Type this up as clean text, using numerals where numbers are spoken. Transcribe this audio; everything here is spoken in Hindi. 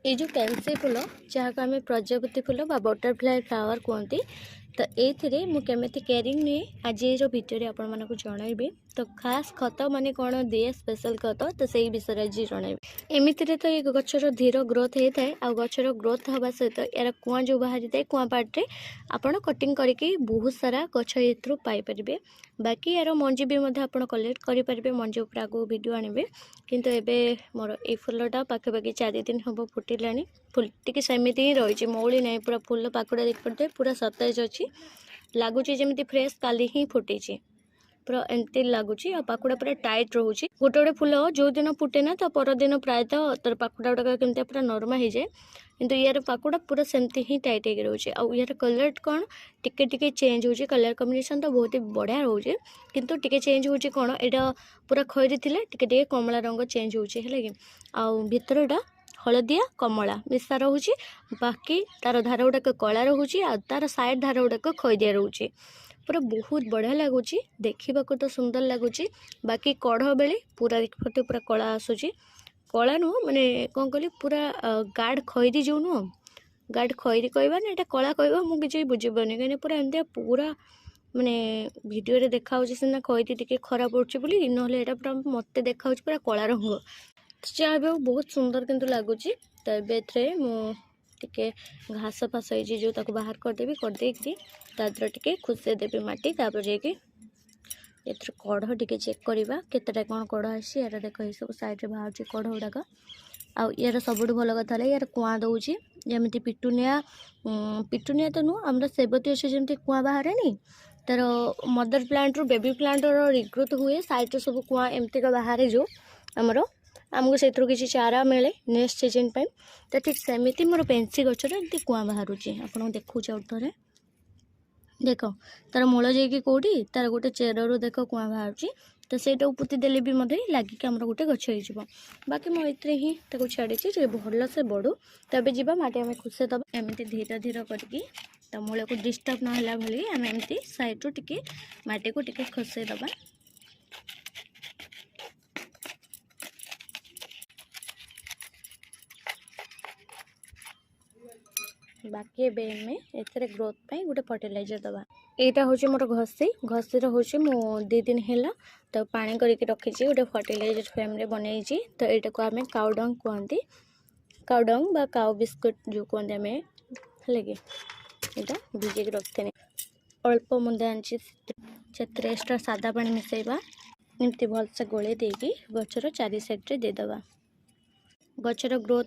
ये जो पेन्सी फूल जहाँ को आम प्रजापति फूल बा बटरफ्लाई फ्लावर कहते तो ये मुझे केयरिंग निए आज ये भिडियो आपण मानक जनइबी तो खास खत माने कौन दिए स्पेशल खत तो से विषय आज जनइबी एमती तो ये गचर धीर ग्रोथ होता है आ गचर ग्रोथ हवा सहित यार कुआ जो बाहरी थाए कुआ पार्टे आपड़ कटिंग करके बहुत सारा गछ एथरू पाइपर बाकी यार मंजी भी आप कलेक्ट करेंगे मंजी उपर आगो वीडियो आणवे किंतु एबे मोर ए फुलटा पाखापाखि 4 दिन हम फुटिलानी फुल टी सेमती ही रही मौली ना पूरा फुल पाकुड़ा देखते पूरा सतेज अच्छी लगुच जमी फ्रेश काली ही फुटी पूरा एमती लगुच पाकुड़ा पूरा टाइट रोचे गोटे गोटे फुल जो दिन फुटे ना तो परदिन प्रायतः तर पाकुड़ा गुड़ाक केमती पूरा नर्मा हो जाए किंतु यार पाकुड़ा पूरा सेमती ही टाइट हो रोचे आ यार कलर कौन टिके टिके चेंज हो कलर कॉम्बिनेशन तो बहुत ही बढ़िया रोचे किंतु टिके चेंज हो कौन यहाँ पूरा खैरी थे टिके कमला रंग चेंज होचे है भितरटा हलदिया कमला मिशा रोचे बाकी तार धार गुड़ाक कला रोचे आ तार साइड धार गुड़ाक खैदिया रोचे पूरा बहुत बढ़िया लगुच देखा तो सुंदर लगुच बाकी कढ़ बेले पूरा देखते पूरा कला आसूची कला नुह माने कौन कहली पूरा गाढ़ खैरी जो नुह गाढ़ खैरी कहवा ना यहाँ कला कहवा मुझे बुझीपानी कहीं पूरा एमती पूरा माने वीडियो देखा सीना खैरी टी खराब पड़ी ना पूरा मत देखा पूरा कला रंग चाहे भी बहुत सुंदर किंतु लगुच तो ये मुझे घास फास हो जो ताको बाहर करदेवी करदे तादर टे खुसे देवी माटी तापर जाकि एथर कढ़ टे चेक करवा केतेटा कौन कढ़ आसी यार देख ये सब साइड बाहर कढ़ गुड़ाक आ यार सबुठ भल कथा यार कुआ दौर जमी पिटुनिया तो नुह आम सेबती अच्छे जमी कुआ बाहर नहीं तार मदर प्लांट रू बेबी प्लांट रिग्रोथ हुए साइड सब कुआ एमती का बाहर जो आमर आमको से किसी चारा मिले नेक्स्ट सीजन पे तो ठीक सेमती मोर पेन्सी गचर एमती कुआ बाहर आपको देखा थे देख तार मूल जाकि कौटी तार गोटे चेरु देख कुआ बाहर तो से पुति देले भी मत लगिक आम गोटे गछ हो बाकी मुझे ही छाड़ी भल से बढ़ू तबे जा माटी आम खुसे दबा एमती धीरे धीरे करके तो मूल को डिस्टर्ब ना भाई आम एमती साइड्रु टिके माटी को टिके खुसे दबा बाकी एथरे ग्रोथ पाई गोटे फर्टिलाइजर दबा यहाँ हूँ मोर घसी घसी हूँ मु 2 दिन है तो पानी करके रखी गोटे फर्टिलाइजर फ्रेम बनई तो यहाँ को आम काउडंग कहती काउडंग बा काउ बिस्कुट जो कहते आम है यहाँ भिजेक रखते अल्प मुंदे आनी से एक्स्ट्रा सादा पानी मिसेबा एमती भलसे गोले देकी गचर 4 साइड देदेबा गचर ग्रोथ